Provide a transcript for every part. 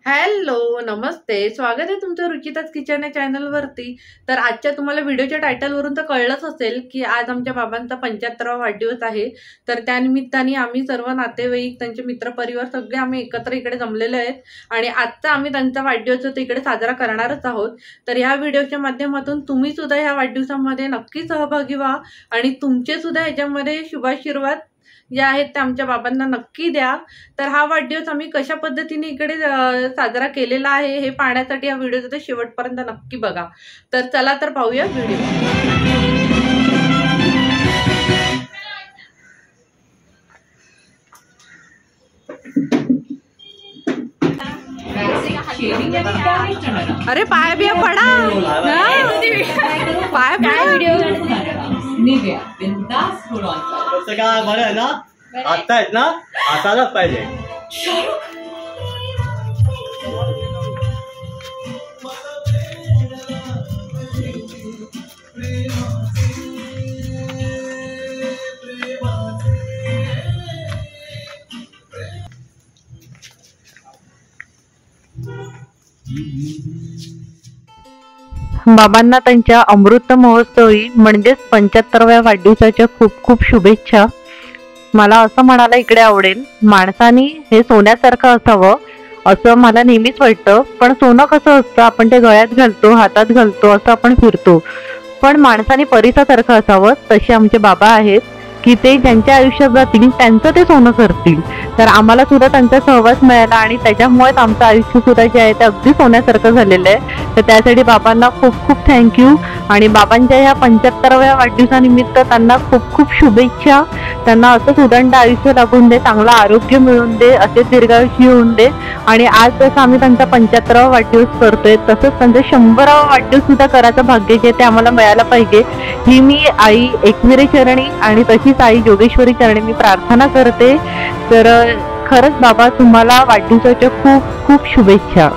Hello नमस्ते, स्वागत आहे तुमचं रुचिताच किचन या चॅनलवरती। तर आजच्या तुम्हाला व्हिडिओच्या टायटलवरून तर कळलंच असेल की आज आमच्या बाबांचा 75वा वाढदिवस आहे। तर त्यानिमित्ताने आम्ही सर्व नातेवाईक, त्यांचे मित्रपरिवार सगळे आम्ही एकत्र इकडे जमलेलो आहेत आणि आजचा आम्ही त्यांचा वाढदिवस जो इकडे साजरा करणारच आहोत। तर ह्या व्हिडिओच्या माध्यमातून तुम्ही सुद्धा ह्या वाढदिवसामध्ये नक्की सहभागी व्हा आणि तुमचे सुद्धा ह्याच्यामध्ये शुभाशीर्वाद जे आहेत ते आमच्या बाबांना नक्की द्या। तर हा वाढदिवस आम्ही कशा पद्धतीने इकडे साजरा केलेला आहे हे पाहण्यासाठी हा व्हिडिओ तर शेवटपर्यंत नक्की बघा। तर चला तर पाहूया व्हिडिओ। अरे पाय बिया पडा, पाय पडा व्हिडिओ काय बरं आहे ना, आता आहेत ना, हातालाच पाहिजे। बाबांना त्यांच्या अमृत महोत्सवी म्हणजेच 75व्या वाढदिवसाच्या खूप खूप शुभेच्छा। मला असं म्हणायला इकडे आवडेल, माणसाने हे सोन्यासारखं असावं असं मला नेहमीच वाटतं। पण सोनं कसं असतं, आपण ते गळ्यात घालतो, हातात घालतो, असं आपण फिरतो, पण माणसाने परिसासारखं असावं। तसे आमचे बाबा आहेत की ते ज्यांच्या आयुष्यात जातील त्यांचं ते सोनं करतील। तर आम्हाला सुद्धा त्यांचा सहवास मिळाला आणि त्याच्यामुळेच आमचं आयुष्य सुद्धा जे आहे ते अगदी सोन्यासारखं झालेलं आहे। तर त्यासाठी बाबांना खूप खूप थँक्यू आणि बाबांच्या ह्या 75व्या वाढदिवसानिमित्त त्यांना खूप खूप शुभेच्छा। त्यांना असंच उदंड आयुष्य लाभून दे, चांगलं आरोग्य मिळून दे, असे दीर्घायुष्य होऊन दे। आणि आज जसं आम्ही त्यांचा 75वा वाढदिवस करतोय तसंच त्यांचा 100वा वाढदिवस सुद्धा करायचं भाग्य जे ते आम्हाला मिळायला पाहिजे, ही मी आई एकविरे चरणी आणि तशीच आई जोगेश्वरी चरणी मी प्रार्थना करते। तर खरंच बाबा तुम्हाला वाढदिवसाच्या खूप खूप शुभेच्छा।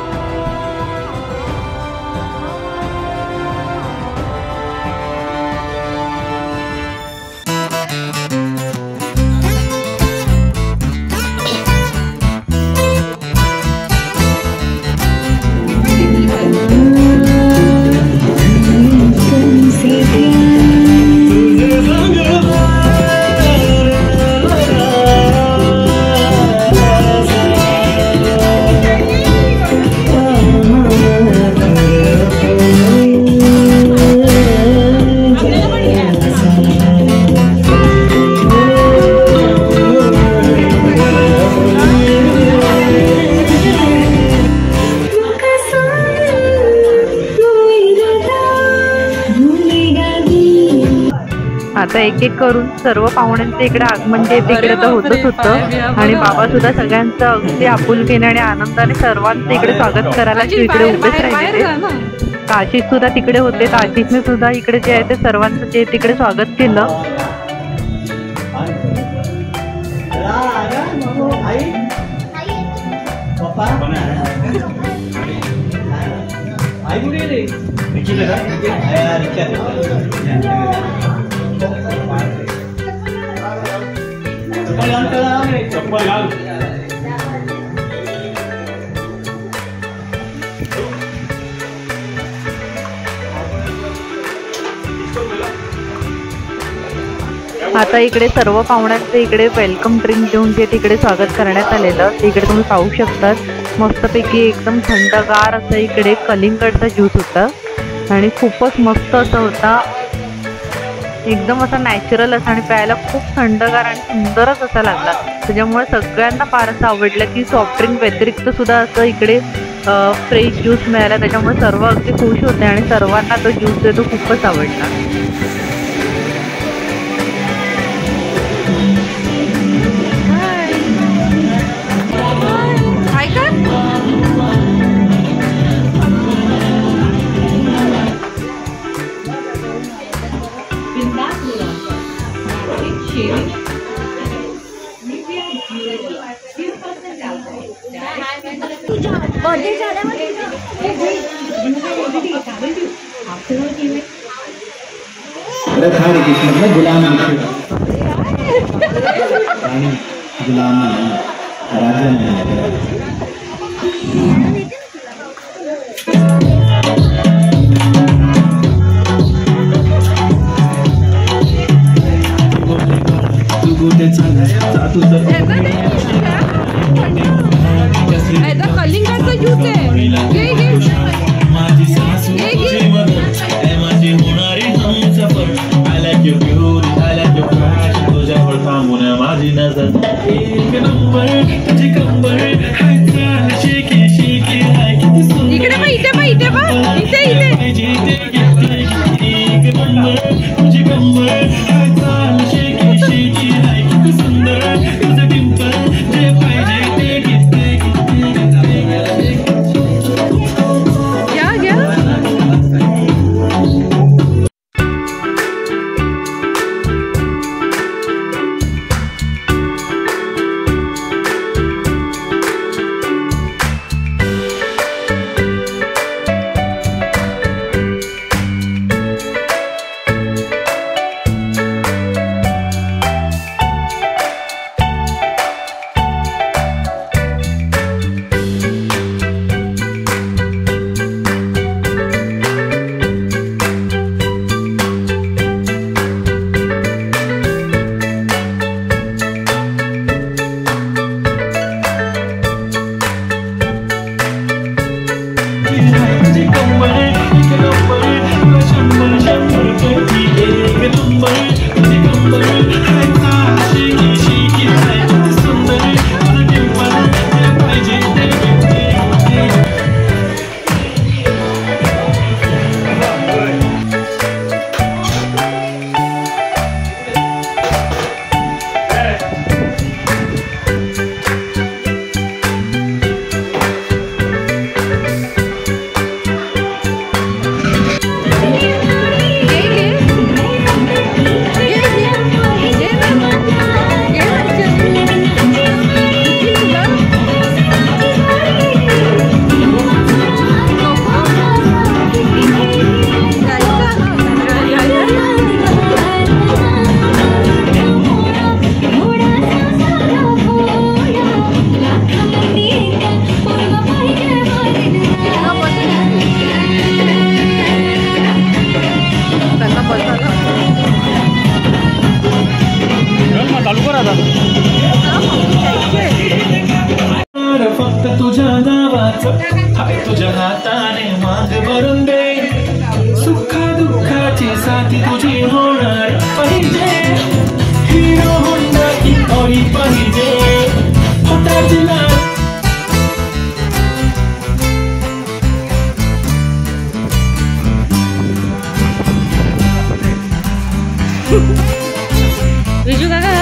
आता एक एक करून सर्व पाहुण्यांचे इकडे आगमन जे तिकडे तर होतच होतं आणि बाबा सुद्धा सगळ्यांचं अगदी आपुलकीने आणि आनंदाने सर्वांचं इकडे स्वागत करायला इकडे उभेच राहिले। आशिष सुद्धा तिकडे होते, तर आशिषने सुद्धा इकडे जे आहे ते सर्वांचं जे तिकडे स्वागत केलं। आता इकडे सर्व पाहुण्यांचं इकडे वेलकम ड्रिंक देऊन जे तिकडे स्वागत करण्यात आलेलं ते इकडे तुम्ही पाहू शकतात। मस्तपैकी एकदम थंडगार असं इकडे कलिंगडचा ज्यूस होता आणि खूपच मस्त असं होता, एकदम असा नॅचरल असा आणि प्यायला खूप थंडगार आणि सुंदरच असा लागला। त्याच्यामुळे सगळ्यांना फार असं आवडलं की सॉफ्ट ड्रिंक व्यतिरिक्त सुद्धा असं इकडे फ्रेश ज्यूस मिळाला। त्याच्यामुळे सर्व अगदी खुश होते आणि सर्वांना तो ज्यूस जो तो खूपच आवडला। हरे कृष्ण में गुलाम रानी गुलाम राजा फक्त तुझ्या नावाचं हाय तुझ्या हाताने माग भरून दे सुखा दुःखाची साथी तुझी होणार पाहिजे हिरो होंडा की ऑडी पाहिजे होता तिला विजू काका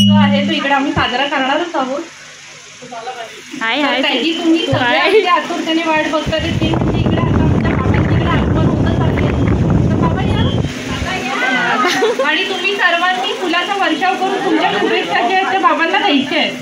जो आहे तो इकडे आम्ही साजरा करणारच आहोत. त्याची तुम्ही सगळे आतुरतेने वाट बघता ते म्हणजे इकडे आता आमच्या बाबांकडे आगमन होतच आहे. तर बाबा या आणि तुम्ही सर्वांनी फुलाचा वर्षाव करून तुमच्या शुभेच्छा जे आहेत त्या बाबांना द्यायचे आहेत.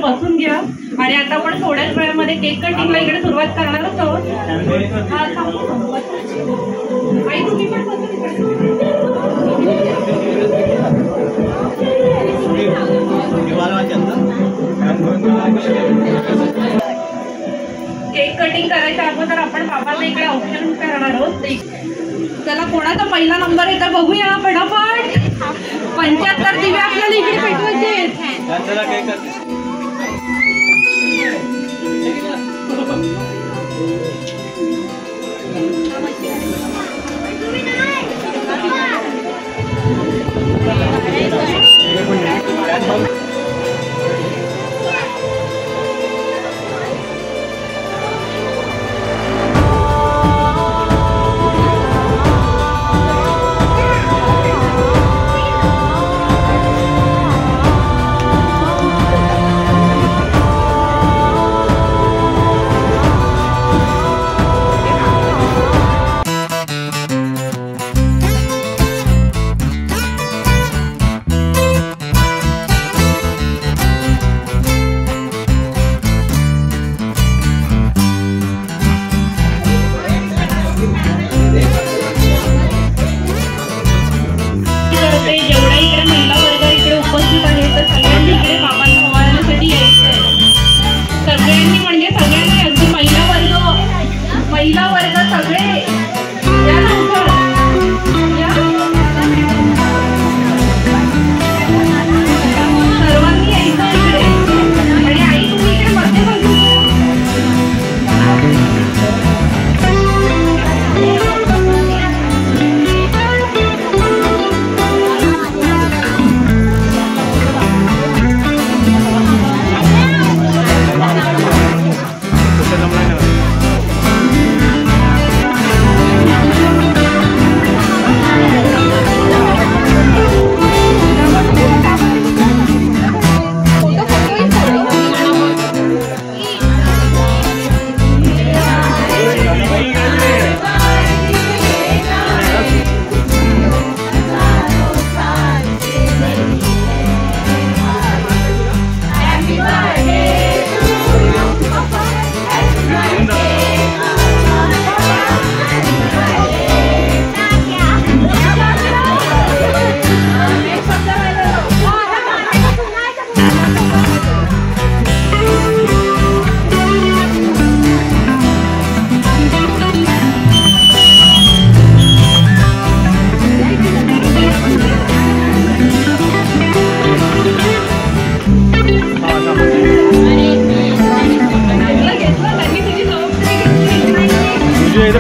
बसून घ्या आणि आता आपण थोड्याच वेळामध्ये केक कटिंगला इकडे सुरुवात करणारच आहोत. आई तुम्ही पण केक कटिंग करायच्या अगोदर आपण बाबांना इकडे औक्षण करणार आहोत. चला कोणाचा पहिला नंबर येतो बघूया फटाफट. 75 दिवे आपल्याला इकडे पेटवायचे आहेत.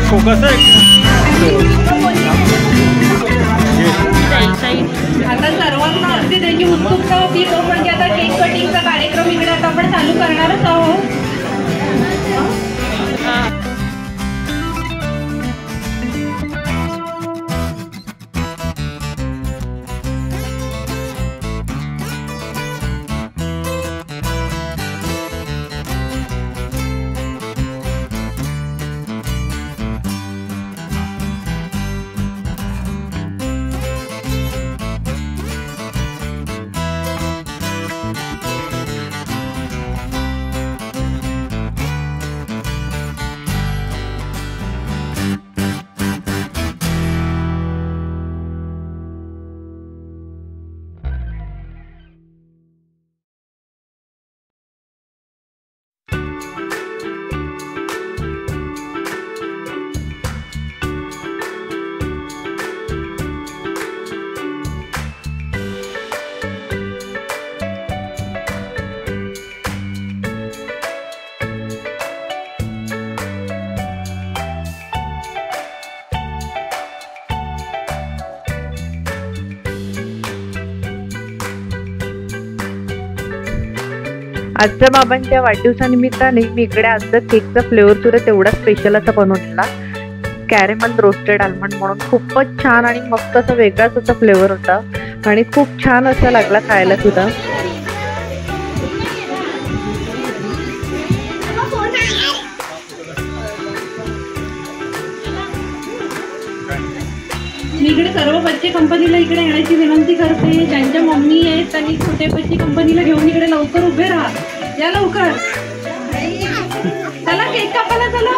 फोकस आता सर्वांना असते त्याची उत्सुकता होती, तो म्हणजे आता केक कटिंगचा कार्यक्रम इकडे आता आपण चालू करणारच आहोत. आजच्या बाबांच्या वाढदिवसानिमित्ताने मी इकडे आजचा केकचा फ्लेवर सुद्धा तेवढा स्पेशल असा बनवलेला, कॅरेमल रोस्टेड आल्मंड म्हणून. खूपच छान आणि मस्त असा वेगळाच असा फ्लेवर होता आणि खूप छान असा लागला खायला सुद्धा. मी इकडे सर्व बच्चे कंपनीला इकडे येण्याची विनंती करते. ज्यांच्या मम्मी आहेत त्यांनी छोटे बच्चे कंपनीला घेऊन इकडे लवकर उभे राहा. या लवकर, चला केक कापायला चला.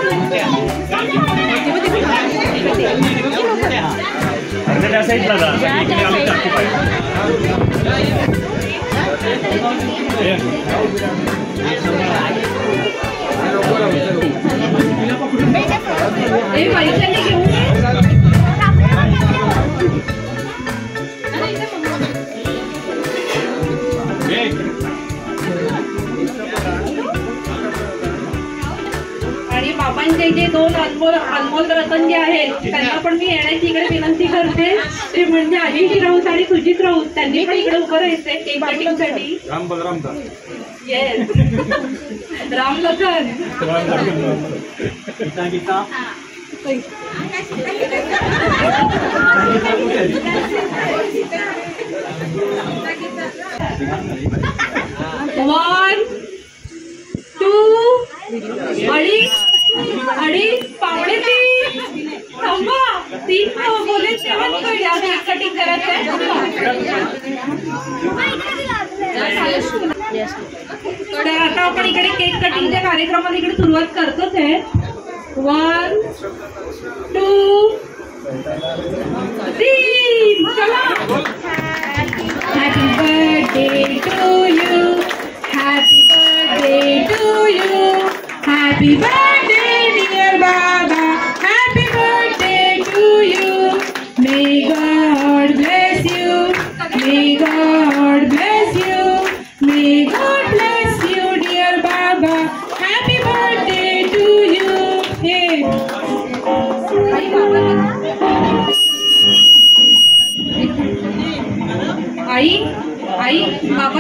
पैशाने घेऊन आणि बाबांचे जे दोन अनमोल रतन जे आहेत त्यांना पण मी येण्याची इकडे विनंती करते. ते म्हणजे आशिष राऊत आणि सुजित राऊत. त्यांनी पण इकडे उभं राहायचंय केक कटिंगसाठी. Yes, Ram Lakhan. One two अडीच पावणे तीन थांबा. तीन बोले केक कटिंग करायचंय. तर आता आपण इकडे केक कटिंगच्या कार्यक्रमाला इकडे सुरुवात करतोच आहे. 1 2 3 चला. Happy birthday to you, happy birthday to you, happy birthday dear बाबा, happy birthday to you. May God bless you, may God bless you, may God bless you dear बाबा, हॅपी बर्थडे टू यू. हे आई आई बाबा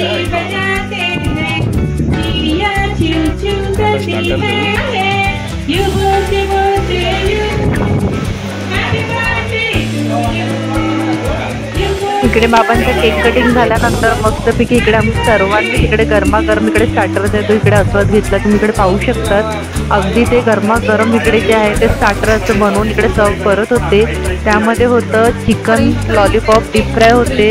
बांसुरी बजाते हैं, चिड़िया चू चू करती है, you birthday birthday you, happy birthday to you. इकडे बाबांचा केक कटिंग झाल्यानंतर मस्तपैकी इकडे आम्ही सर्वांनी इकडे गरमागरम इकडे स्टार्टर देतो इकडे आस्वाद घेतला. तुम्ही इकडे पाहू शकतात अगदी ते गरमागरम इकडे जे आहे ते स्टार्टर असं बनवून इकडे सर्व करत होते. त्यामध्ये होतं चिकन लॉलीपॉप डीप फ्राय होते,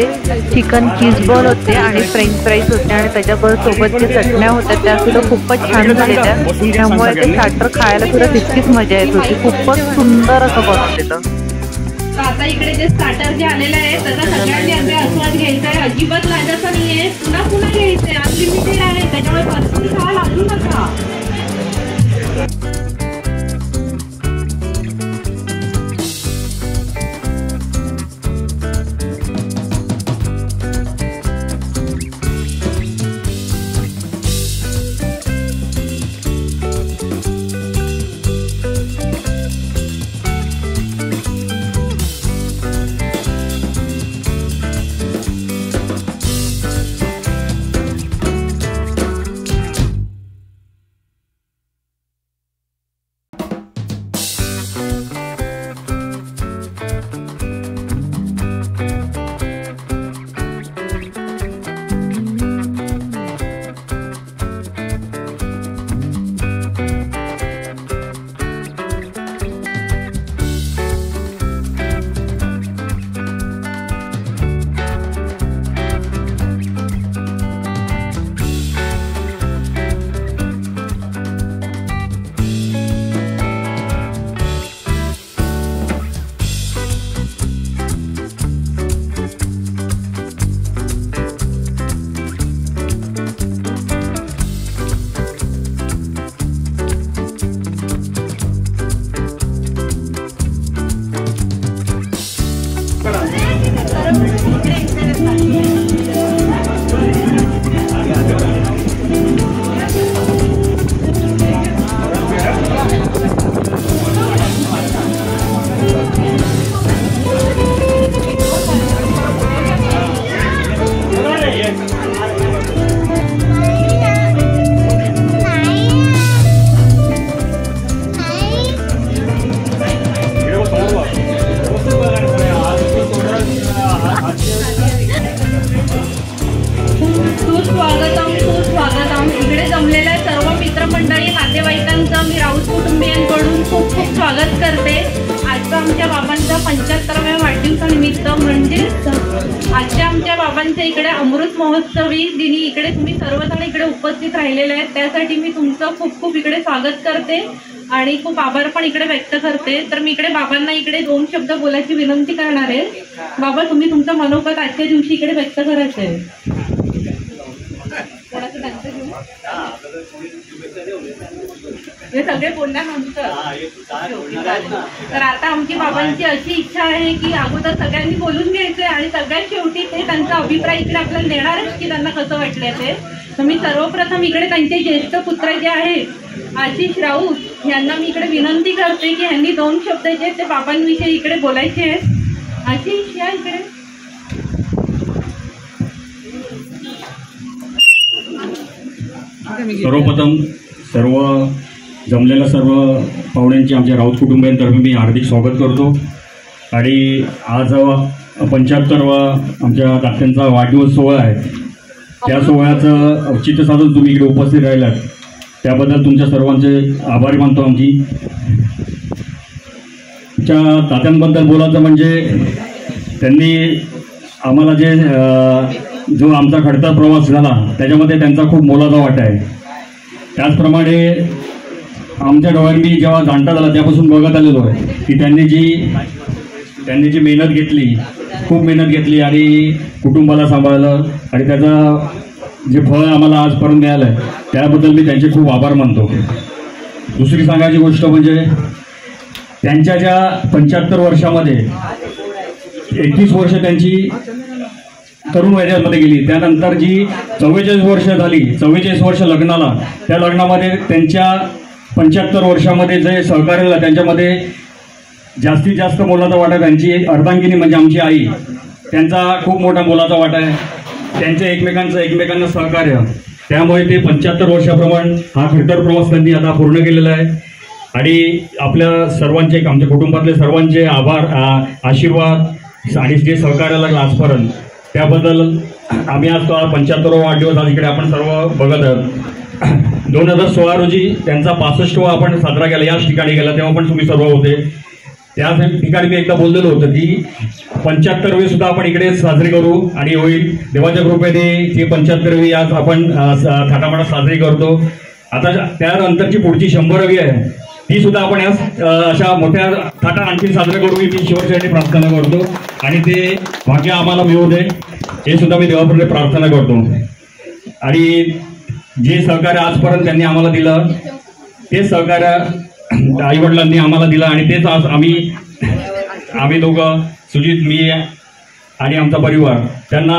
चिकन चीज बॉल होते आणि फ्रेंच फ्राईज होते आणि त्याच्याबरोबर सोबत जे चटण्या होत्या त्या सुद्धा खूपच छान झालेल्या. त्यामुळे ते स्टार्टर खायला सुद्धा तितकीच मजा येत होती. खूपच सुंदर असं बनवलेलं. आता इकडे जे स्टार्टर जे आलेलं आहे त्याचा सगळ्यांनी अगदी आस्वाद घ्यायचा आहे. अजिबात लाजायचं नाहीये, पुन्हा पुन्हा घ्यायचंय. अनलिमिटेड आहे त्याच्यामुळे भरपूर खावा लागू नका. स्वागत करते. आजचा आमच्या बाबांचा 75व्या वाढदिवसानिमित्त म्हणजे आजच्या आमच्या बाबांच्या इकडे अमृत महोत्सवी दिनी इकडे तुम्ही सर्वजण इकडे उपस्थित राहिलेले आहेत. त्यासाठी मी तुमचं खूप खूप इकडे स्वागत करते आणि खूप आभार पण इकडे व्यक्त करते. तर मी इकडे बाबांना इकडे 2 शब्द बोलायची विनंती करणार आहे. बाबा तुम्ही तुमचं मनोगत आजच्या दिवशी इकडे व्यक्त करायचं आहे. हे सगळे बोलल्यानंतर तर आता आमची बाबांची अशी इच्छा आहे की अगोदर सगळ्यांनी बोलून घ्यायचंय आणि सगळ्यात शेवटी ते त्यांचा अभिप्राय इकडे आपल्याला देणारच की त्यांना कसं वाटलंय ते. तर मी सर्वप्रथम इकडे त्यांचे ज्येष्ठ पुत्र जे आहेत आशिष राऊत यांना मी इकडे विनंती करते की यांनी 2 शब्द जे ते बाबांविषयी इकडे बोलायचे आहेत. आशिष या इकडे. सर्वप्रथम सर्व जमलेल्या सर्व पाहुण्यांची आमच्या राऊत कुटुंबियांतर्फे मी हार्दिक स्वागत करतो. आणि आज 75वा आमच्या तात्यांचा वाढदिवस सोहळा आहे. त्या सोहळ्याचं औचित्य साधून तुम्ही इकडे उपस्थित राहिलात त्याबद्दल तुमच्या सर्वांचे आभारी मानतो. आमच्या तात्यांबद्दल बोलायचं म्हणजे त्यांनी आम्हाला जो आमचा खडतर प्रवास झाला त्याच्यामध्ये त्यांचा खूप मोलाचा वाटा आहे. त्याचप्रमाणे आमच्या डोळ्यांनी जेव्हा जाणता झाला त्यापासून बघत आलेलो आहे की त्यांनी जी मेहनत घेतली, खूप मेहनत घेतली आणि कुटुंबाला सांभाळलं आणि त्याचं जे फळ आम्हाला आजपर्यंत मिळालं आहे त्याबद्दल मी त्यांचे खूप आभार मानतो. दुसरी सांगायची गोष्ट म्हणजे त्यांच्या ज्या 75 वर्षामध्ये 31 वर्ष त्यांची तरुण वयामध्ये गेली. त्यानंतर जी 44 वर्ष झाली, 44 वर्ष लग्नाला, त्या लग्नामध्ये त्यांच्या 75 वर्षामध्ये जे सहकार्य झालं त्यांच्यामध्ये जास्तीत जास्त मोलाचा वाटा त्यांची अर्धांगिनी म्हणजे आमची आई, त्यांचा खूप मोठा मोलाचा वाटा आहे. त्यांच्या एकमेकांना सहकार्य, त्यामुळे ते 75 वर्षाप्रमाणे हा खडतर प्रवास त्यांनी आता पूर्ण केलेला आहे. आणि आपल्या सर्वांचे, आमच्या कुटुंबातले सर्वांचे आभार, आशीर्वाद आणि जे सहकार्य लागलं आजपर्यंत, त्याबद्दल आम्ही आज 75वा वाढदिवस आज इकडे आपण सर्व बघत आहोत. 2016 रोजी त्यांचा 65वा आपण साजरा केला, याच ठिकाणी केला, तेव्हा पण तुम्ही सर्व होते. त्या ठिकाणी मी एकदा बोललेलो होतं की 75वी सुद्धा आपण इकडे साजरी करू आणि होईल. देवाच्या कृपेने ती 75वी आज आपण थाटामाटात साजरी करतो. आता त्यानंतरची पुढची 100वी आहे, ती सुद्धा आपण याच अशा मोठ्या थाटात आणखी साजरे करू मी शेवटच्या प्रार्थना करतो. आणि ते भाग्य आम्हाला मिळू दे हे सुद्धा मी देवापुढे प्रार्थना करतो. आणि जे सहकार्य आजपर्यंत त्यांनी आम्हाला दिलं, ते सहकार्य आईवडिलांनी आम्हाला दिलं आणि तेच आज आम्ही दोघं, सुजित, मी आणि आमचा परिवार त्यांना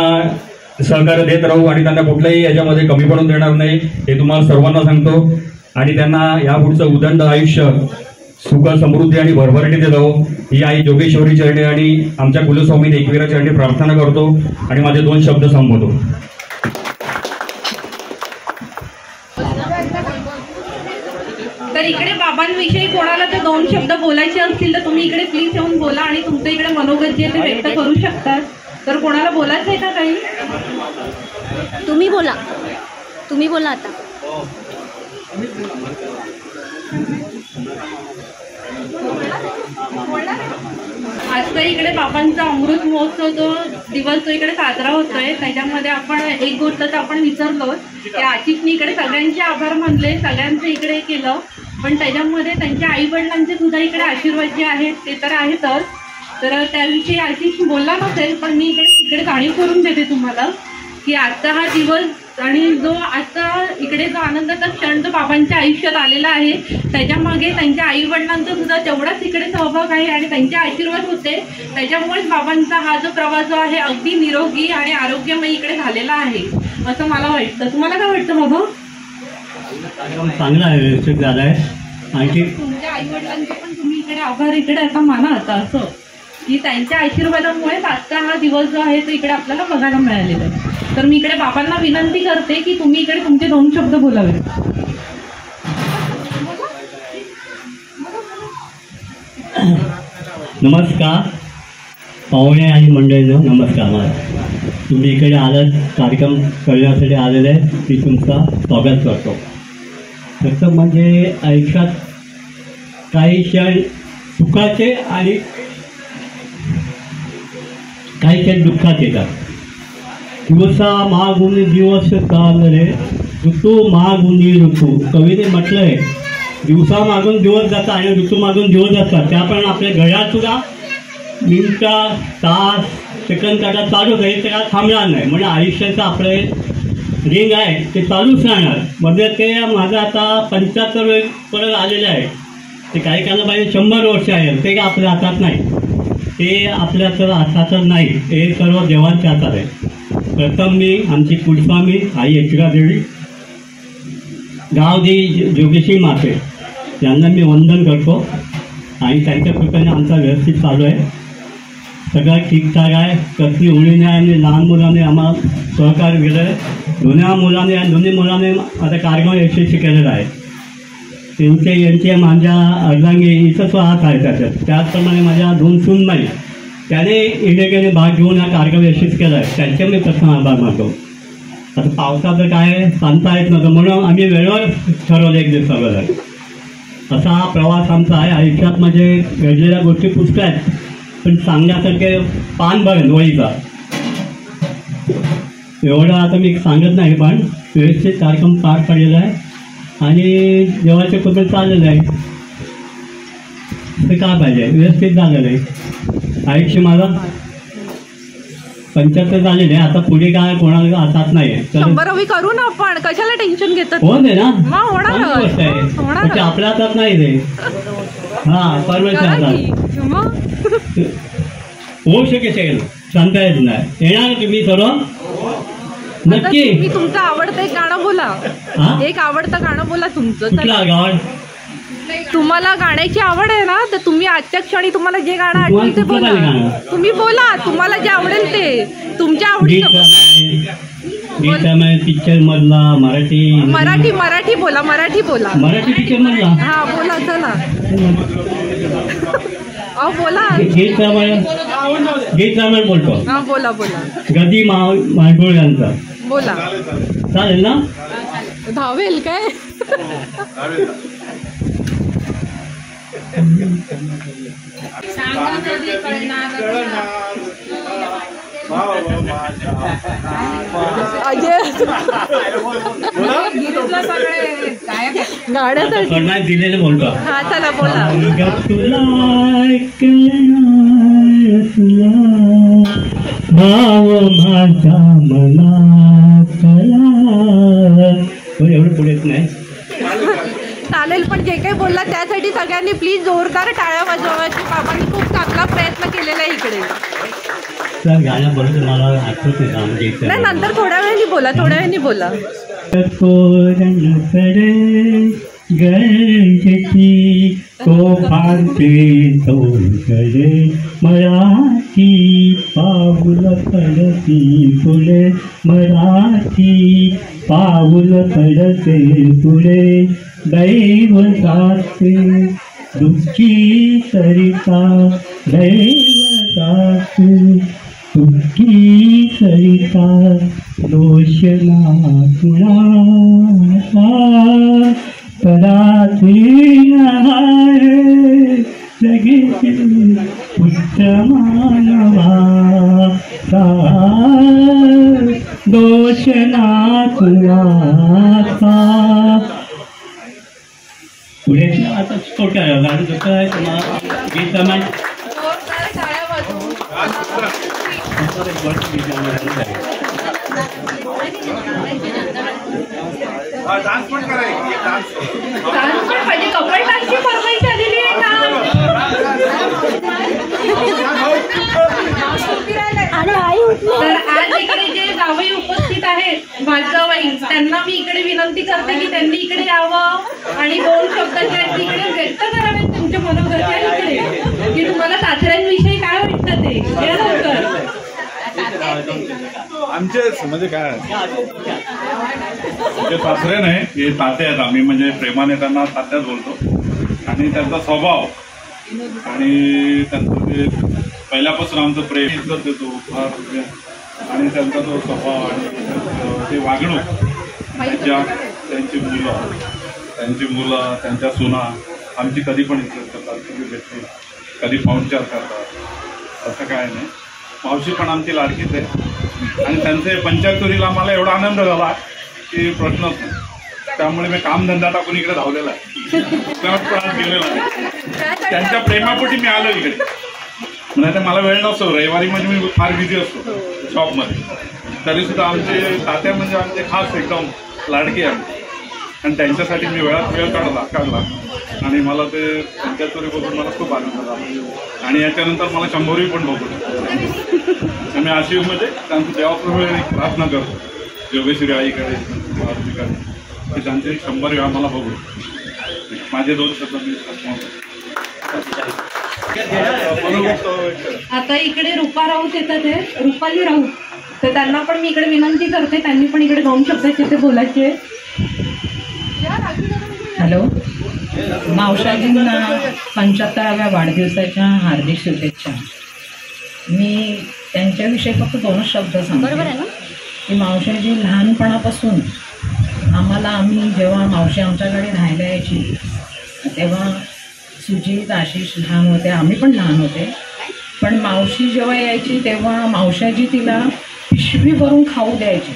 सहकार्य देत राहू आणि त्यांना कुठल्याही याच्यामध्ये कमी पडून देणार नाही हे तुम्हाला सर्वांना सांगतो. आणि त्यांना यापुढचं उदंड आयुष्य सुख, समृद्धी आणि भरभराटीत राहो ही आई जोगेश्वरी चरणी आणि आमच्या कुलस्वामी एकविरा चरणी प्रार्थना करतो आणि माझे 2 शब्द संपवतो. तर इकडे बाबांविषयी कोणाला तर 2 शब्द बोलायचे असतील तर तुम्ही इकडे प्लीज येऊन बोला आणि तुमचं इकडे मनोगत जे ते व्यक्त करू शकतात. तर कोणाला बोलायचं आहे का काही? तुम्ही बोला आता. आजचा इकडे बाबांचा अमृत महोत्सव जो दिवस जो इकडे साजरा होतोय, त्याच्यामध्ये आपण एक गोष्ट तर आपण विसरलो की आशिषनी इकडे सगळ्यांचे आभार मानले, सगळ्यांचं इकडे केलं, पण त्याच्यामध्ये त्यांच्या आई वडिलांचे सुद्धा इकडे आशीर्वाद जे आहेत ते तर आहेतच. तर त्याविषयी आशिष बोलला नसेल, पण मी इकडे जाणीव करून देते तुम्हाला की आजचा हा दिवस आणि जो आजचा इकडे जो आनंदाचा क्षण जो बाबांच्या आयुष्यात आलेला आहे, त्याच्यामागे त्यांच्या आई वडिलांचा सुद्धा तेवढाच इकडे सहभाग आहे आणि त्यांचे आशीर्वाद होते. त्याच्यामुळेच बाबांचा हा जो प्रवास जो आहे अगदी निरोगी आणि आरोग्यमय इकडे झालेला आहे असं मला वाटतं. तुम्हाला काय वाटतं बाबा? चांगला आहे, व्यवस्थित झाला आहे. आणखी तुमच्या आई वडिलांचे पण तुम्ही इकडे आभार इकडे आता माना आता, असं की त्यांच्या आशीर्वादामुळे आजचा हा दिवस जो आहे तो इकडे आपल्याला बघायला मिळालेला आहे. तर मी इकडे बाबांना विनंती करते की तुम्ही इकडे तुमचे 2 शब्द बोलावे. नमस्कार पाहुणे आणि मंडळींनो, नमस्कार. मला तुम्ही इकडे आलात कार्यक्रम करण्यासाठी आलेले आहे, मी तुमचा स्वागत करतो. तसं म्हणजे आयुष्यात काही क्षण सुखाचे आणि काही क्षण दुःखात येतात. दिवसा मागुनी दिवस चालले, ऋतू मागुनी ऋतू. कवीने म्हटलं आहे दिवसा मागून दिवस जातात आणि ऋतू मागून दिवस जातात. त्याप्रमाणे आपल्या घड्याळ सुद्धा मिनिटं, तास, सेकंद काढा चालूच आहे, त्याला थांबणार नाही. म्हणजे आयुष्याचं आपले रिंग आहे ते चालूच राहणार. म्हणजे ते माझं आता 75 परत आलेलं आहे. ते काही कारणं पाहिजे 100 वर्ष आहे, ते आपल्या हातात नाही, ते आपल्या सर्व हातातच नाही, हे सर्व देवांच्या हातात आहे. प्रथम मी आमची कुलस्वामी आई एकविरा देवी, गावदेवी जोगेश्वरी माते यांना मी वंदन करतो आणि त्यांच्या कृपेने आमचा व्यवस्थित चालू आहे. सगळं ठीकठाक आहे, कसली उणी नाही आणि लहान मुलाने आम्हाला सहकार्य केलं आहे. दोन्ही मुलाने आता कार्यक्रम यशस्वी केलेला आहे. यांचे माझ्या अर्धांगी इथंच हात आहे त्याच्यात. त्याचप्रमाणे माझ्या 2 सूनबाई त्याने इलेक्ट्रिकने भाग घेऊन हा कार्यक्रम यशस्वी केला आहे, त्यांचे मी प्रथम आभार मानतो. आता पावसाचं काय सांगता येत नव्हतं म्हणून आम्ही वेळेवर ठरवलं एक दिवस अगोदर. असा हा प्रवास आमचा आहे. आयुष्यात म्हणजे घडलेल्या गोष्टी पुष्कळ आहेत, पण सांगण्यासारखे पान भरेल वळीचा एवढं आता मी सांगत नाही, पण व्यवस्थित कार्यक्रम पार पडलेला आहे आणि देवाचे कृपेने चाललेलं आहे. ते काय पाहिजे, व्यवस्थित झालेलं आहे. आयुष्य माझा 75 झालेले आहे. आता पुढे काय कोणाला हातात नाही आहे. 100वी करू ना आपण, कशाला टेन्शन घेतात? हो दे ना, होणार गोष्ट आहे. आपल्या हातात नाही ते, हा परमेश्वर हातात होऊ शकेल, सांगता येत नाही. येणार तुम्ही सर्व नक्की. मी तुमचं आवडतं एक गाणं बोला, एक आवडतं गाणं बोला तुमचं. कुठला गावात तुम्हाला गाण्याची आवड आहे ना, तर तुम्ही आजच्या क्षणी तुम्हाला जे गाणं आठवलं ते बोला. तुम्ही बोला, तुम्हाला जे आवडेल ते तुमच्या आवडीचं. पिक्चर मधला मराठी बोला. मराठी पिक्चर मधला हा बोला. चला बोला. गीत रामायण बोलतो. हा बोला. गदी माडगुळ्यांचा बोला. चालेल ना? धावेल काय? गाण्यासाठी दिलेलं बोलतो. हा चला बोला. भाव माझा मनातला एवढं पुढेच नाही. चालेल, पण जे काही बोलला त्यासाठी सगळ्यांनी प्लीज जोरदार टाळ्या वाजवायची. बाबांनी खूप चांगला प्रयत्न केलेला आहे इकडे. गाण्याबरोबर मला आठवते नाही, नंतर थोड्या वेळाने बोला. गरजेची तो फारते तो गरे मराठी पाऊल पडती तुले मराठी पाऊल पडते तुले दैव जाते दुःखी सरिता दैव जाते दुःखी सरिता दोषना कुणाचा पराधीन आहे जगेचे पुष्टमानवाचा दोषना कुणाचा. पुढे आता छोट्या गाडी कसं आहे तुम्हाला गीत रामायण डान्स पण पाहिजे. कपल डान्सची फरमाईश आलेली आहे का? तर आज इकडे जे जावई उपस्थित आहेत भाजगावाई, त्यांना मी इकडे विनंती करते की त्यांनी इकडे यावं आणि 2 शब्द इकडे व्यक्त करावेत तुमच्या मनोगतच्या इकडे, की तुम्हाला सासऱ्यांविषयी काय वाटतं ते या लवकर. आमचे म्हणजे काय ते सासरे नाही, हे ताते आहेत. आम्ही म्हणजे प्रेमाने त्यांना तात्याच बोलतो. आणि त्यांचा स्वभाव आणि त्यांचं ते पहिल्यापासून आमचं प्रेम इतकंच देतो फार. आणि त्यांचा तो स्वभाव आणि ते वागणूक, त्यांची मुलं त्यांच्या सुना आमची कधी पण इज्जत करतात, कधी भेटतील, कधी पाहुणचार करतात. असं काय नाही. मावशी पण आमची लाडकीच आहे. आणि त्यांचे पंचायतुरीला मला एवढा आनंद झाला की प्रश्नच नाही. त्यामुळे मी कामधंदा टाकून इकडे धावलेला आहे. गेलेला आहे. त्यांच्या प्रेमापोटी मी आलो इकडे. म्हणजे मला वेळ नसतो. रविवारी म्हणजे मी फार बिझी असतो शॉपमध्ये. तरीसुद्धा आमचे तात्या म्हणजे आमचे खास एकदम लाडके आहे. आणि त्यांच्यासाठी मी वेळात वेळ काढला आणि मला ते पंचायतुरी बघून मला खूप आनंद झाला. आणि याच्यानंतर मला 100वी पण बघू. आम्ही आशिवमध्ये त्यांचं देवाप्रमाणे प्रार्थना करतो योगेश्वरी आईकडे की त्यांचे 100 वेळा मला बघू. माझे 2 शब्द मी. आता इकडे रुपा राऊत येतात आहे, रुपाली राऊत, तर त्यांना पण मी इकडे विनंती करते, त्यांनी पण इकडे 2 शब्दाचे ते बोलायचे. हॅलो, मावशाजींना 75व्या वाढदिवसाच्या हार्दिक शुभेच्छा. मी त्यांच्याविषयी फक्त 2 शब्द सांगते की मावशाजी लहानपणापासून आम्ही जेव्हा मावशी आमच्याकडे राहायला यायची तेव्हा सुजित आशिष लहान होते, आम्ही पण लहान होते. पण मावशी जेव्हा यायची तेव्हा मावशाजी तिला पिशवी भरून खाऊ द्यायची.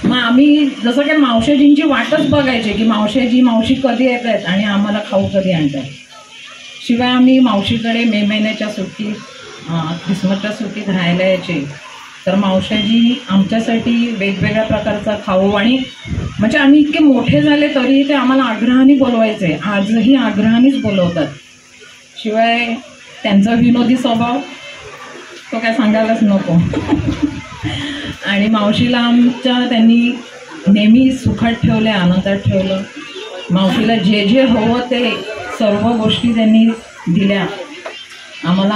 मग आम्ही जसं की मावशाजींची वाटच बघायची की मावशी कधी येत आहेत आणि आम्हाला खाऊ कधी आणतात. शिवाय आम्ही मावशीकडे मे महिन्याच्या सुट्टीत ख्रिसमसच्या सुट्टीत राहायला यायचे तर मावशाजी आमच्यासाठी वेगवेगळ्या प्रकारचा खाऊ आणि म्हणजे आम्ही इतके मोठे झाले तरी ते आम्हाला आग्रहाने बोलवायचे. आजही आग्रहानेच बोलवतात. शिवाय त्यांचा विनोदी स्वभाव तो काय सांगायलाच नको. आणि मावशीला आमच्या त्यांनी नेहमी सुखात ठेवले, आनंदात ठेवलं. मावशीला जे जे हवं ते सर्व गोष्टी त्यांनी दिल्या. आम्हाला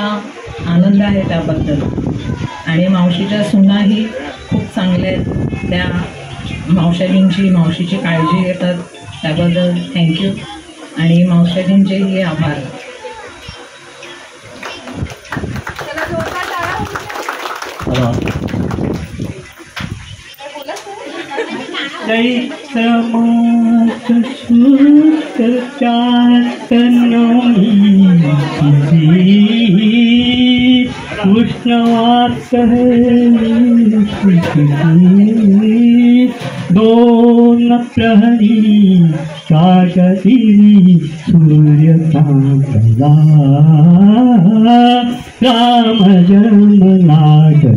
आनंद आहे त्याबद्दल. आणि मावशीच्या सुनाही खूप चांगल्या आहेत. त्या मावशीची काळजी घेतात, त्याबद्दल थँक्यू. आणि मावशींचेही आभार. उष्णवात दोन प्रहरी काकती सूर्य चांदला राम जन्मला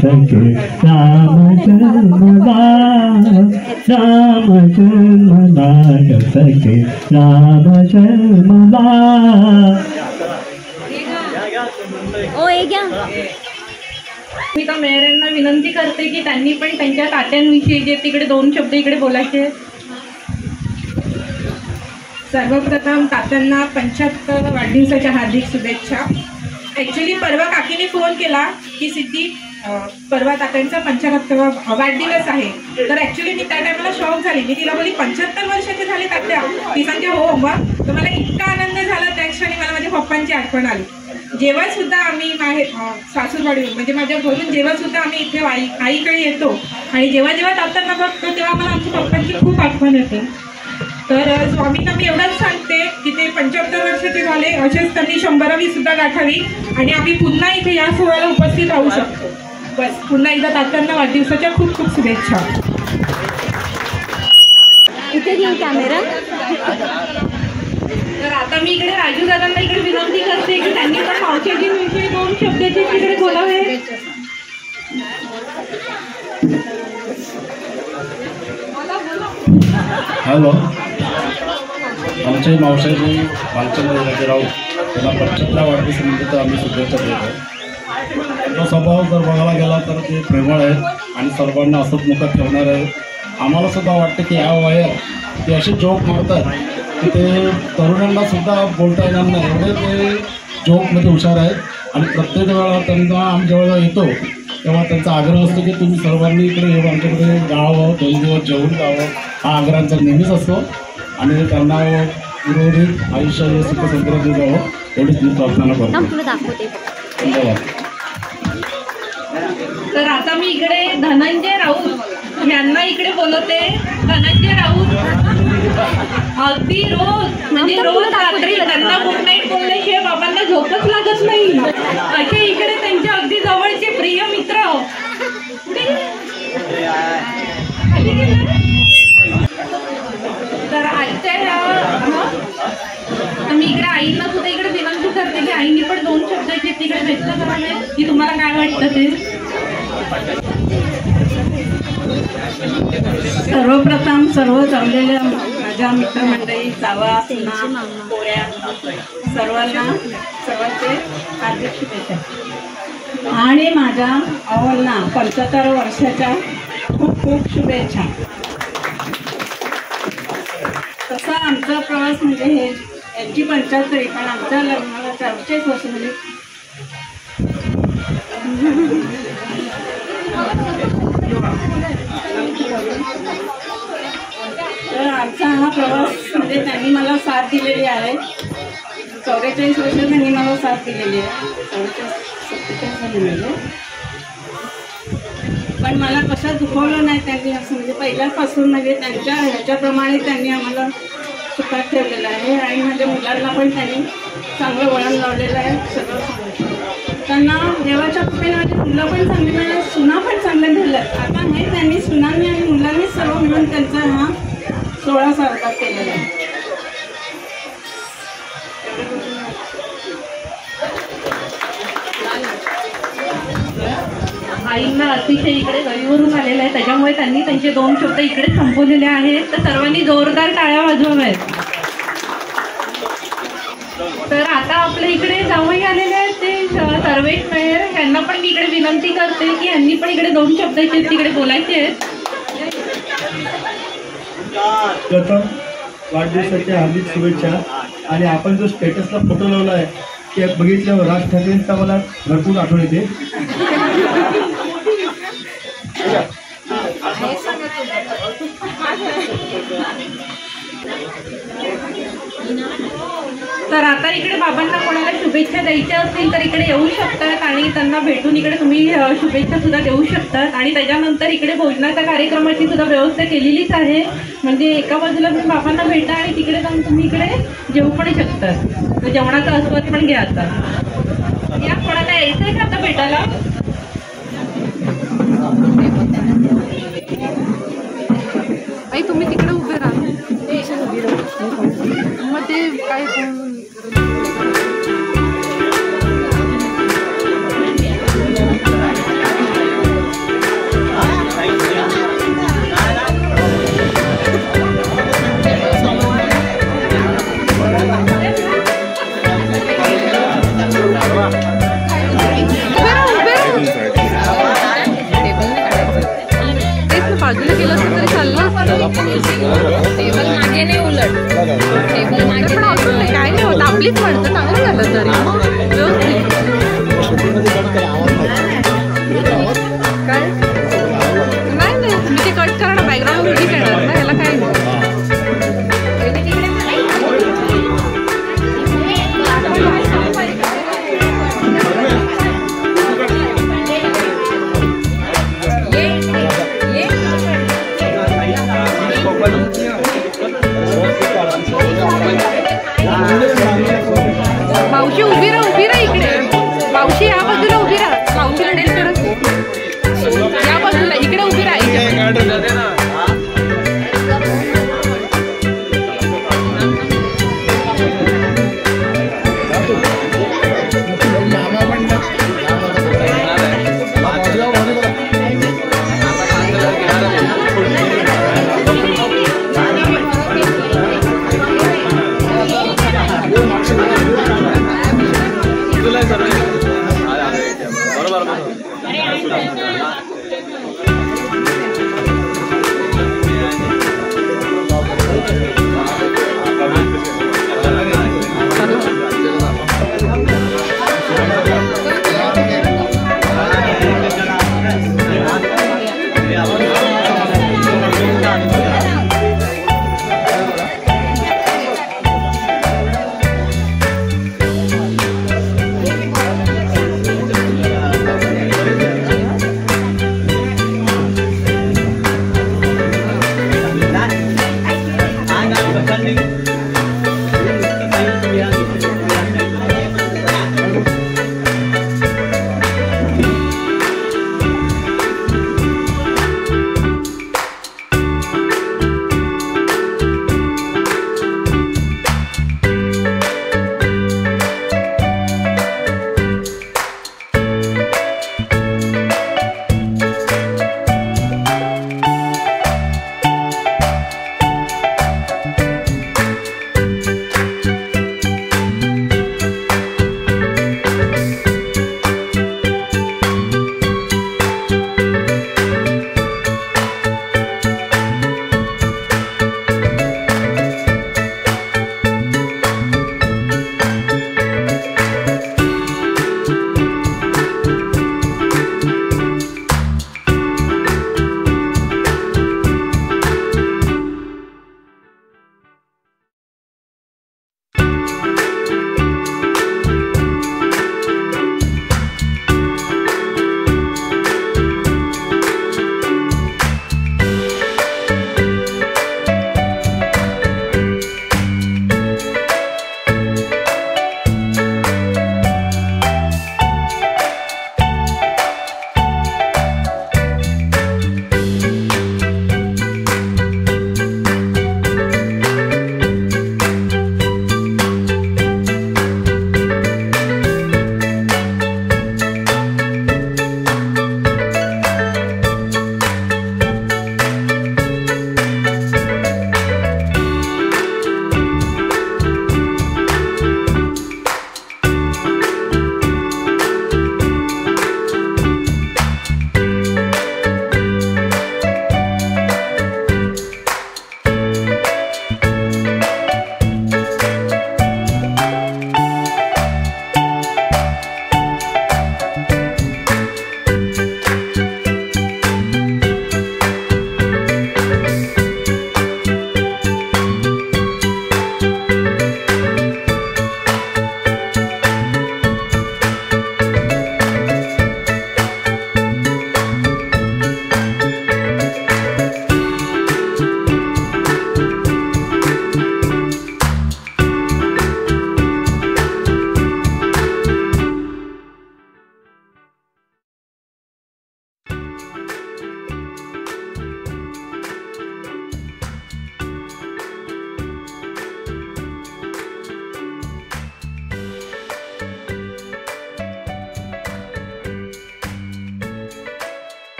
सखे राम जन्मला सखे राम जन्मला. ओ हे घ्या. मी तर मेयर यांना विनंती करते की त्यांनी पण त्यांच्या तात्यांविषयी जे तिकडे 2 शब्द इकडे बोलायचे. सर्वप्रथम तात्यांना 75 वाढदिवसाच्या हार्दिक शुभेच्छा. ॲक्च्युली परवा काकीने फोन केला की सिद्धी परवा तात्यांचा 75वा वाढदिवस आहे. तर ॲक्च्युली मी त्या टायमाला शॉक झाली. मी तिला बोलली 75 वर्षाचे झाले तात्या. ती सांगते हो मग. तर मला इतका आनंद झाला त्या क्षणी. मला माझ्या पप्पांची आठवण आली. जेव्हा सुद्धा आम्ही बाहेर सासूरवाडी म्हणजे माझ्या घरून जेव्हा सुद्धा आम्ही इथे आईकडे येतो आणि जेव्हा जेव्हा तात्यांना बघतो तेव्हा मला आमच्या पप्पांची खूप आठवण येते. तर स्वामींना मी एवढंच सांगते की ते 75 वर्षाचे झाले, असेच त्यांनी 100वी सुद्धा गाठावी आणि आम्ही पुन्हा इथे या सोहळ्याला उपस्थित राहू शकतो. बस पुन्हा एकदा तात्यांना वाढदिवसाच्या खूप खूप शुभेच्छा. इथे घेऊ कॅमेरा. तर आता मी इकडे राजू दादांना इकडे विनंती करते की त्यांनी पण मावशीजींविषयी 2 शब्दाचे तिकडे बोलावे. हॅलो, आमचे मावशाजी भालचंद्र राजेराव त्यांना 75व्या वाढदिवसानिमित्त आम्ही शुभेच्छा देतो. तो स्वभाव जर बघायला गेला तर ते प्रेमळ आहेत आणि सर्वांना असंच मुखात ठेवणार आहे. आम्हाला सुद्धा वाटतं की या वयात ते असे जोक मारतात की ते तरुणांना सुद्धा बोलता येणार नाही एवढे ते जोकमध्ये हुशार आहेत. आणि प्रत्येक वेळा त्यांना आम्ही जेव्हा येतो तेव्हा त्यांचा आग्रह असतो की तुम्ही सर्वांनी इकडे येऊन आमच्याकडे गावावं, 2 दिवस जेवून जावं. हा आग्रहांचा नेहमीच असतो आणि त्यांना उर्वरित आयुष्य हे सुखसमृद्धी जावं एवढीच मी प्रार्थना करतो. धन्यवाद. तर आता मी इकडे धनंजय राऊत यांना इकडे बोलवते. धनंजय राऊत अगदी रोज म्हणजे रोज रात्री त्यांना गुड नाईट बोलल्याशिवाय बाबांना झोपच लागत नाही. असे इकडे त्यांचे अगदी जवळचे प्रिय मित्र. तर आईच्या मी इकडे आईंना सुद्धा इकडे विनंती करते की आईने पण 2 शब्दाचे तिकडे व्यक्त करावे की तुम्हाला काय वाटतं ते. सर्वप्रथम सर्व जमलेल्या माझ्या मित्रमंडळी, जावा, सुना, पोऱ्या सर्वांचे हार्दिक शुभेच्छा आणि माझ्या अवलना 75 वर्षाच्या खूप खूप शुभेच्छा. तसा आमचा प्रवास म्हणजे हे यांची 75 पण आमच्या लग्नाला 44 वर्ष झाली. तर आमचा हा प्रवास म्हणजे त्यांनी मला साथ दिलेली आहे. 44 वर्ष त्यांनी मला साथ दिलेली आहे. 47 झाली. पण मला कशात दुखवलं नाही त्यांनी असं म्हणजे पहिल्यापासून म्हणजे त्यांच्या ह्याच्याप्रमाणे त्यांनी आम्हाला सुखात ठेवलेलं आहे. आणि माझ्या मुलांना पण त्यांनी चांगलं वळण लावलेलं आहे. सगळं सांगितलं त्यांना देवाच्या कृपेने माझी मुलं पण चांगली मिळाली, सुना पण चांगल्या झाल्यात. आता नाही त्यांनी सुनांनी आणि मुलांनी सर्व मिळून त्यांचा हा सोहळा साजरा केलेला आहे. आईंना अतिशय इकडे गळीवरून आलेलं आहे त्याच्यामुळे त्यांनी त्यांचे 2 शब्द इकडे संपवलेले आहेत. तर सर्वांनी जोरदार टाळ्या वाजवाव्यात. तर आता आपल्या इकडे जावई आलेले आहेत ते सर्वेश मेयर यांना पण मी इकडे विनंती करते की यांनी पण इकडे 2 शब्दाचे तिकडे बोलायचे आहेत. प्रथम वाढदिवसाच्या हार्दिक शुभेच्छा. आणि आपण जो स्टेटसला फोटो लावला आहे ते बघितल्यावर राज ठाकरेंचा मला भरपूर आठवण येते. तर आता इकडे बाबांना कोणाला शुभेच्छा द्यायच्या असतील तर इकडे येऊ शकतात आणि त्यांना भेटून इकडे तुम्ही शुभेच्छा सुद्धा देऊ शकतात. आणि त्याच्यानंतर इकडे भोजनाच्या कार्यक्रमाची सुद्धा व्यवस्था केलेलीच आहे. म्हणजे एका बाजूला तुम्ही बाबांना भेटा आणि तिकडे जाऊन तुम्ही इकडे जेवू पण शकतात. तर जेवणाचा आस्वाद पण घ्या. आता या कोणाला यायचं आहे का आता भेटायला? आई तुम्ही तिकडे उभे राहा. मग ते काय बाजूला गेलं असतं तरी चाललं. टेबल मागे नाही, उलट टेबल मागे पण काय नाही होत. आपलीच म्हणतं चांगलं झालं तरी काय नाही नाही मी ते कट करा ना. बॅकग्राऊंड व्हिडिओ येणार ना, याला काय नाही. मावशी उभी राहा इकडे. मावशी या बाजूला उभी राहा. मावशीला या बाजूला इकडे उभी राहा.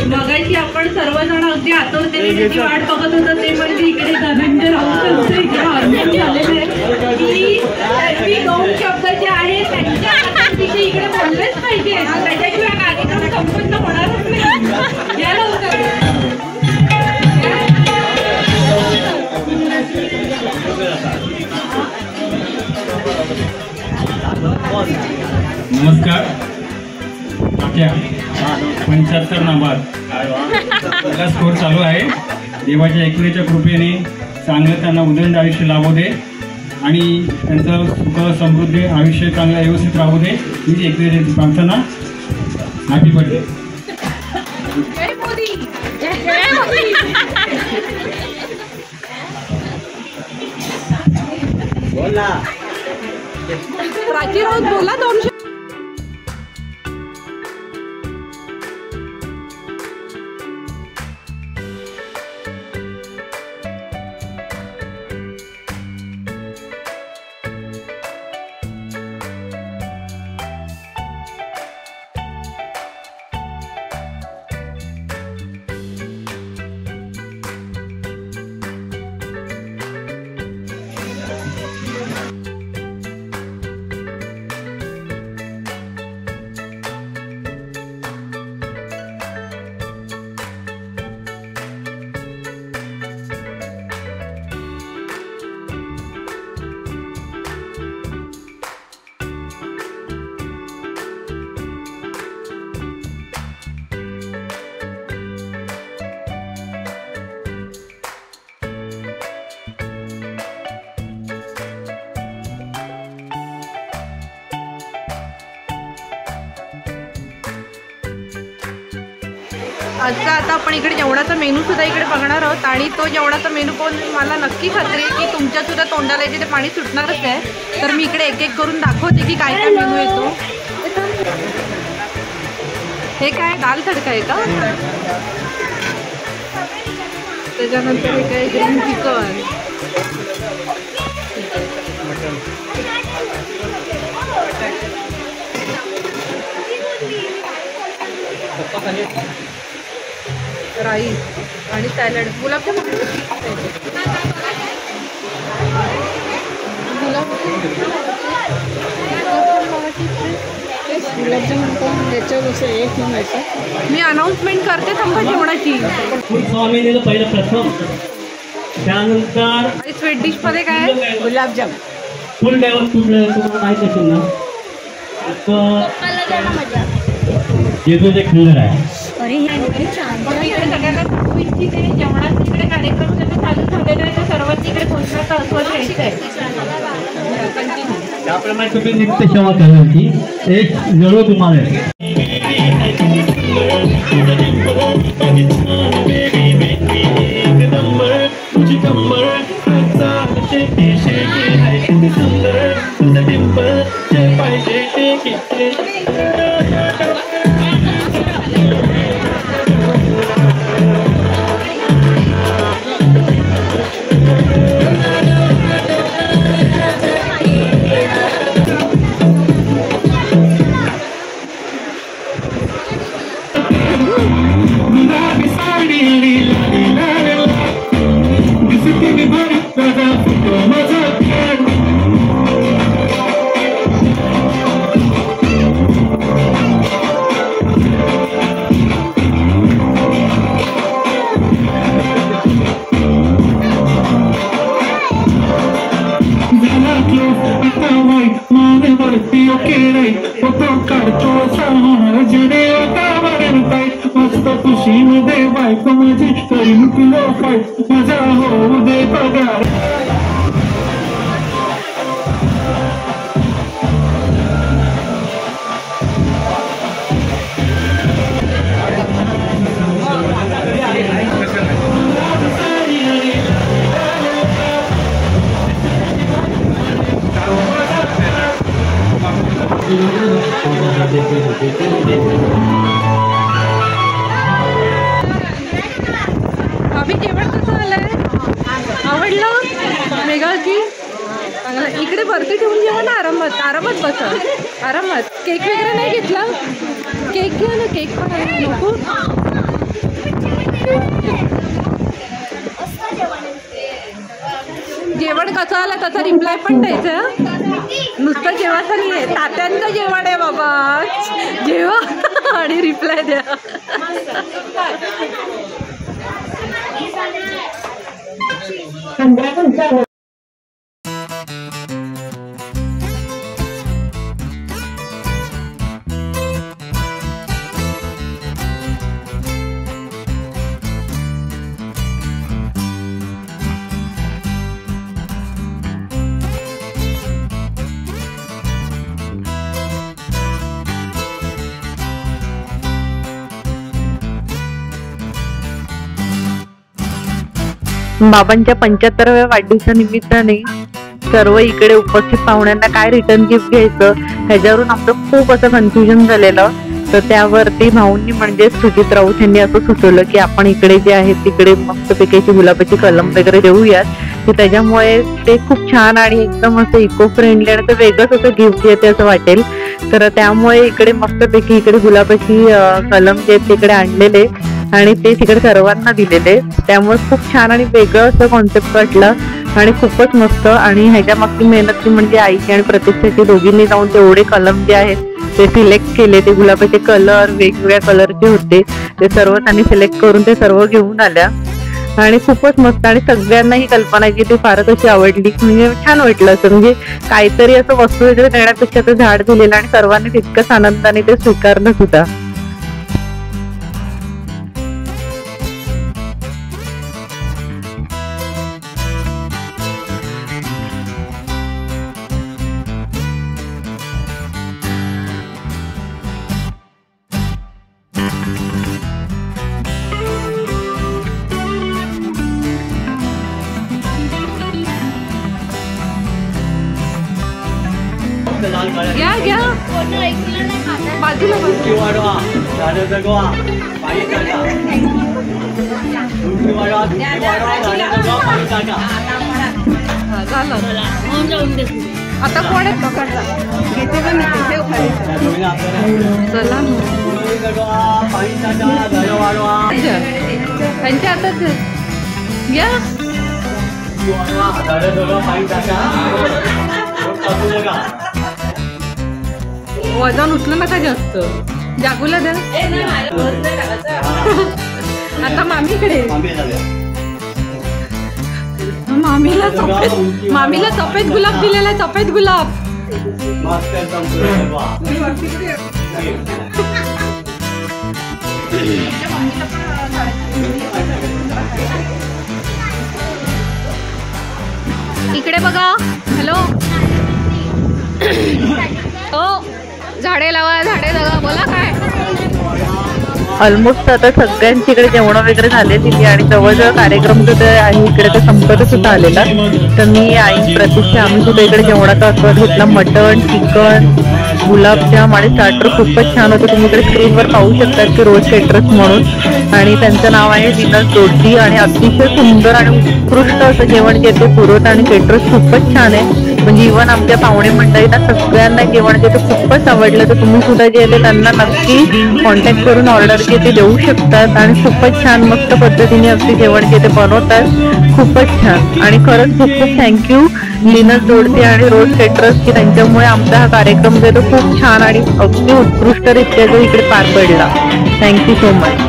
मगाशी आपण सर्वजण अगदी आतुरतेने त्याची वाट बघत होतो ते म्हणजे इकडे धनंजय राऊत इकडे ऑर्गनाइज झालेले की त्यांनी 2 शब्द जे आहेत त्यांच्या तिथे इकडे बोललेच पाहिजे. त्याच्याशिवाय कार्यक्रम संपन्न होणारच नाही. या लवकर. नमस्कार. 75 नाबाद स्कोर चालू आहे. देवाच्या एकविरेच्या कृपेने चांगलं त्यांना उदंड आयुष्य लाभू दे आणि त्यांचं सुख समृद्धी आयुष्य चांगलं व्यवस्थित राहू दे. ही एकविरेची प्रार्थना. Happy birthday. बोला प्राची राऊत बोला 2 आजचा आता आपण इकडे जेवणाचा मेनू सुद्धा इकडे बघणार आहोत आणि तो जेवणाचा मेनू पाहून मला नक्की खात्री आहे की तुमच्या सुद्धा तोंडाला इथे पाणी सुटणारच आहे. तर मी इकडे एक एक करून दाखवते की काय काय मेनू येतो. हे काय दाल तडका आहे का? त्याच्यानंतर हे काय ग्रीन चिकन, राईस आणि सॅलड. गुलाबजामुन मी अनाउन्समेंट करते थांबा जेवणाची. स्वामीने पहिलं प्रथम. त्यानंतर स्वीट डिश मध्ये काय गुलाबजाम. फुल डायवर तुम्हाला माहीत असेल ना. जेजूचे खंडर आहे. इकडे सगळ्यांना सांगू इच्छिते जेवणाचे इकडे कार्यक्रम जसे चालू झालेले आहे ते सर्वांनी इकडे पोहोचण्याचा आस्वाद घ्यायचा आहे. त्याप्रमाणे तुम्ही नित्य सेवा करायची. एक जरूर तुम्हाला भाभी जेवण कसं आलंय? आवडलं मेघाची? इकडे वरती ठेवून जेवा ना. आरामात आरामात बसा. आरामात. केक वगैरे नाही घेतला? केक घ्या ना. केक पण नको. जेवण कसं आलं त्याचा रिप्लाय पण द्यायचं. नुसतं जेवायचं नाही आहे, तात्यांचं जेवण आहे बाबा. जेवा आणि रिप्लाय द्या. बाबांच्या 75व्या वाढदिवसानिमित्ताने सर्व इकडे उपस्थित पाहुण्यांना काय रिटर्न गिफ्ट घ्यायचं ह्याच्यावरून आमचं खूप असं कन्फ्युजन झालेलं. तर त्यावरती भाऊंनी म्हणजे सुजित राऊत यांनी असं सुचवलं की आपण इकडे जे आहे तिकडे मस्तपैकी गुलाबाची कलम वगैरे देऊयात, की त्याच्यामुळे ते खूप छान आणि एकदम असं इको फ्रेंडली आणि वेगळंच असं गिफ्ट येते असं वाटेल. तर त्यामुळे इकडे मस्तपैकी इकडे गुलाबाची कलम जे तिकडे आणलेले आणि ते तिकडे सर्वांना दिलेले. त्यामुळे खूप छान आणि वेगळं असं कॉन्सेप्ट वाटलं आणि खूपच मस्त. आणि ह्याच्या मागची मेहनत म्हणजे आईची आणि प्रतीक्षाची दोघींनी जाऊन तेवढे कलम जे आहेत ते सिलेक्ट केले. ते गुलाबाचे कलर वेगवेगळ्या कलरचे होते, ते सर्व त्यांनी सिलेक्ट करून ते सर्व घेऊन आल्या आणि खूपच मस्त. आणि सगळ्यांना ही कल्पना की ती फारच अशी आवडली, म्हणजे छान वाटलं असं. म्हणजे काहीतरी असं वस्तू वगैरे देण्यापेक्षा ते झाड दिलेलं आणि सर्वांनी तितकंच आनंदाने ते स्वीकारलं सुद्धा. घ्या घ्या बाजूला वाढवा, झाडं जगवा, पाणी टाका. वाढवा, जगवा, पाणी टाका. झालं आता कोण आहे पकडला घेते का मी चला जगवा, पाणी टाका, झाडं वाढवा. त्यांच्या हातात घ्या. वाढवा, झाडं जगवा, पाणी टाका. टाकू नका. वजन उचलं नका जास्त. जागूला द्या. आता मामीकडे. मामीला सफेद गुलाब दिलेला आहे, सफेद गुलाब. इकडे बघा. हॅलो. हो, झाडे लावा, झाडे जगा. बोला काय. ऑलमोस्ट आता सगळ्यांची इकडे जेवण वगैरे झालेली आणि जवळजवळ कार्यक्रम जो आहे इकडे ते संपत सुद्धा आलेला. तर मी आई प्रतीक्षा आम्ही सुद्धा इकडे जेवणाचा आस्वाद घेतला. मटण, चिकन, गुलाबजाम आणि स्टार्टर खूपच छान होतं. तुम्ही इकडे स्क्रीनवर पाहू शकता की रोज केटरर्स म्हणून, आणि त्यांचं नाव आहे लिनस जोशी. आणि अतिशय सुंदर आणि उत्कृष्ट असं जेवण जे ते पुरवत आणि केटरर्स खूपच छान आहे. म्हणजे इव्हन आमच्या पाहुणे मंडळींना सगळ्यांना जेवण जे ते खूपच आवडलं. तर तुम्ही सुद्धा जे आहे त्यांना नक्की कॉन्टॅक्ट करून ऑर्डर जे ते देऊ शकतात. आणि खूपच छान मस्त पद्धतीने अगदी जेवण जे ते बनवतात. खूपच छान. आणि खरंच खूप खूप थँक्यू लिनस जोडते आणि रोज केटरर्स की त्यांच्यामुळे आमचा हा कार्यक्रम जो तो खूप छान आणि अगदी उत्कृष्टरित्या जो इकडे पार पडला. Thank you so much.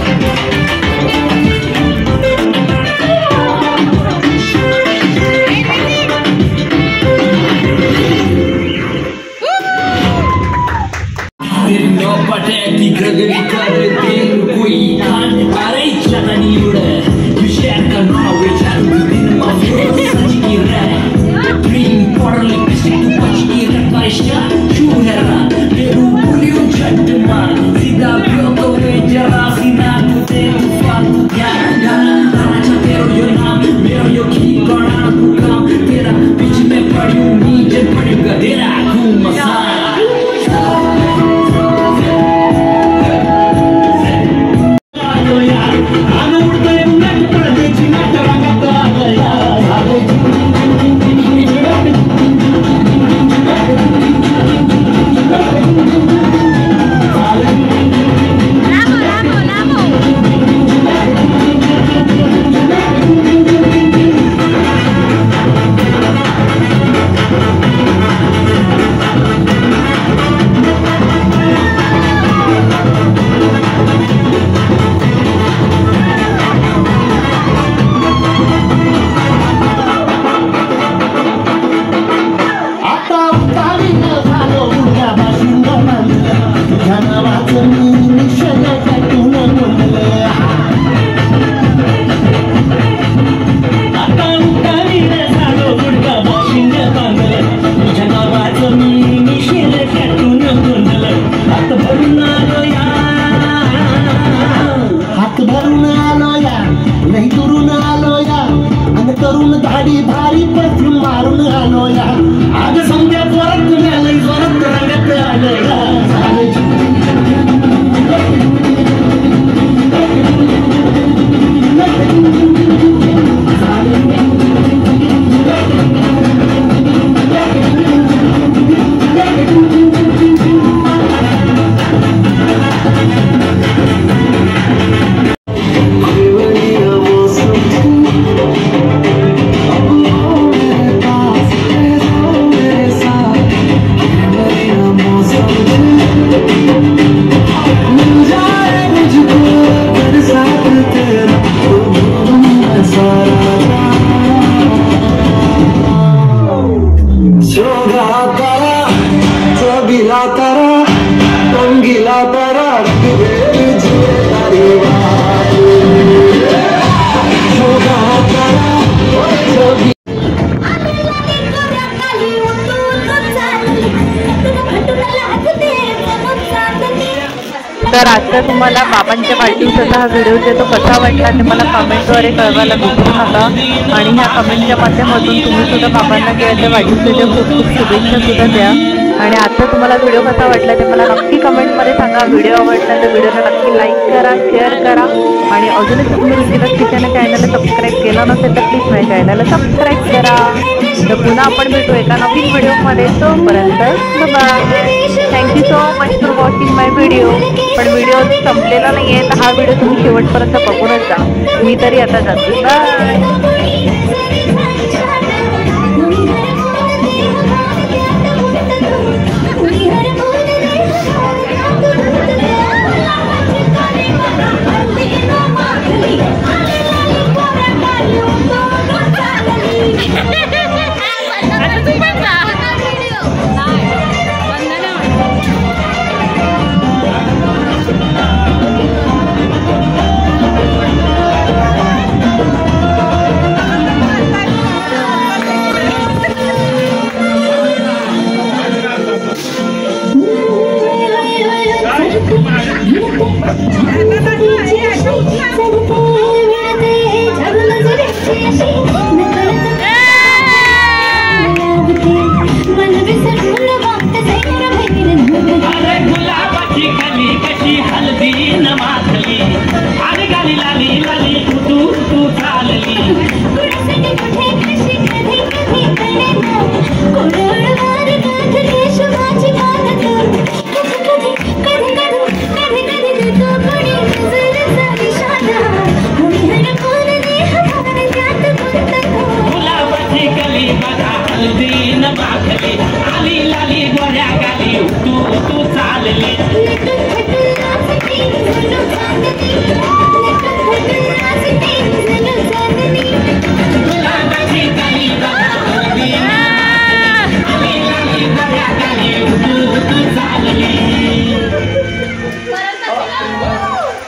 Sidap yo to me jara sinaku te दाढी भारी परफ्यूम मारून आलो या आज समजा जोरात मिळालं जोरात रंगात आलं तर आजचा तुम्हाला बाबांच्या वाढदिवसाचा हा व्हिडिओ जो तो कसा वाटला ते मला कमेंटद्वारे कळवायला विसरू नका आणि ह्या कमेंटच्या माध्यमातून तुम्ही सुद्धा बाबांना केल्याच्या वाढदिवसाच्या खूप खूप शुभेच्छा सुद्धा द्या आणि आता तुम्हाला व्हिडिओ कसा वाटला ते मला नक्की कमेंटमध्ये सांगा. व्हिडिओ आवडला तर व्हिडिओला नक्की लाईक करा, शेअर करा आणि अजूनच तुम्ही रुचिराज किचन चॅनलला सबस्क्राईब केलं नसेल तर प्लीज माझ्या चॅनलला सबस्क्राईब करा. तर पुन्हा आपण भेटू एका नवीन व्हिडिओमध्ये. तोपर्यंत bye. Thank you so much for watching my video. पण व्हिडिओ संपलेला नाही आहे तर हा व्हिडिओ तुम्ही शेवटपर्यंत बघूनच जा. मी तरी आता जाते. बाय.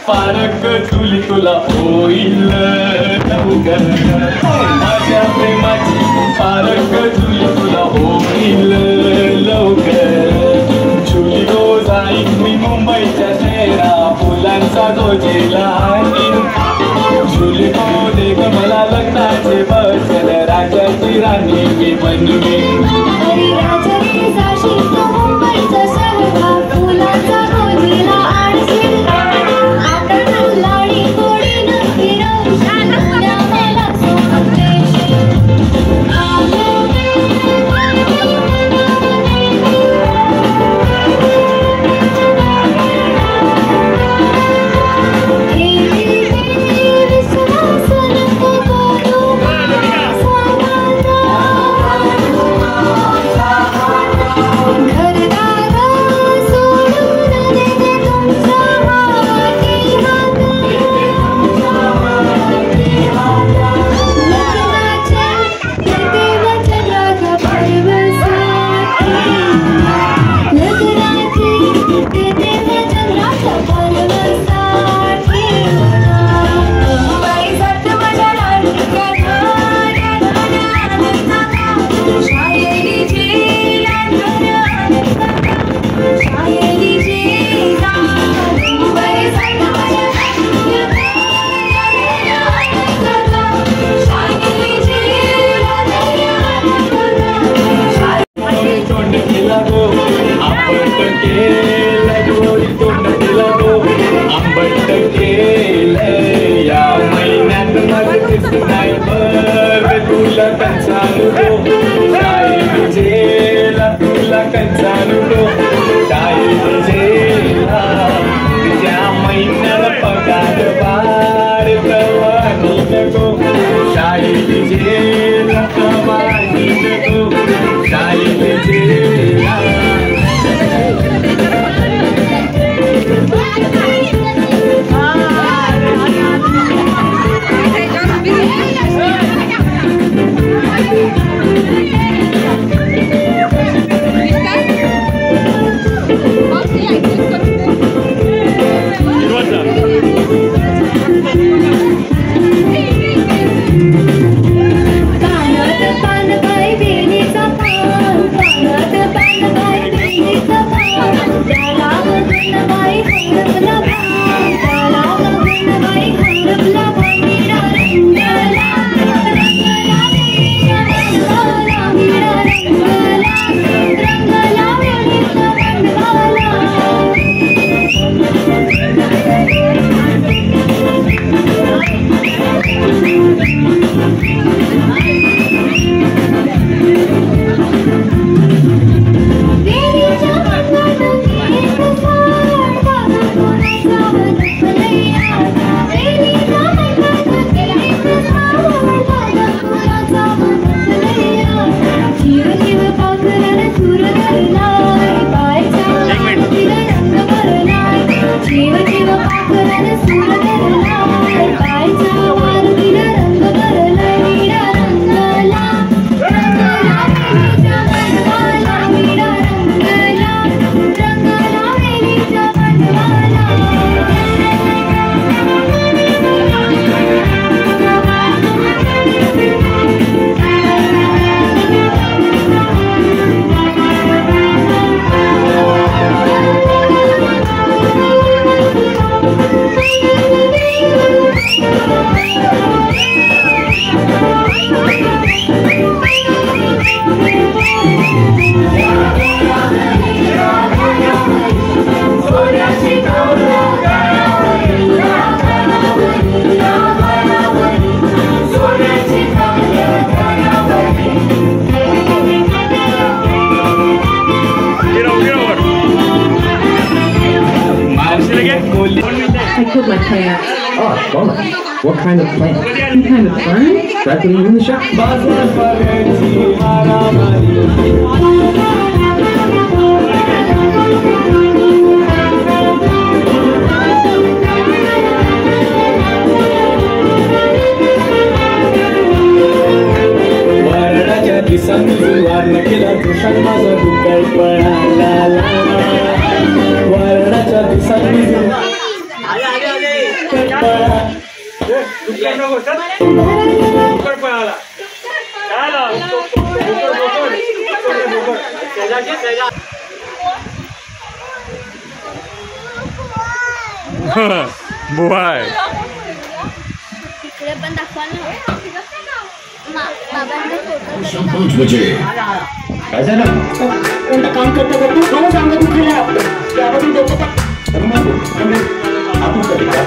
पारक चुली तुला होईल लवकर माझ्या प्रेमाची पारक चुली तुला होईल लवकर चुली तो जाईन मी मुंबईच्या तेरा फुलांचा जोजेला चुली तो दे ग मला लग्नाचे बचल राजाची राणी मी Banwi What kind of plant? What kind of fern? That's what you in the shop. बुवाय इकडे पण दाखवा ना बाबांचा फोटो संकोच म्हणजे काय झालं कोणतं काम करता करतो मला सांगा दुखायला लागतं त्यावरून डोकं आपण कधी का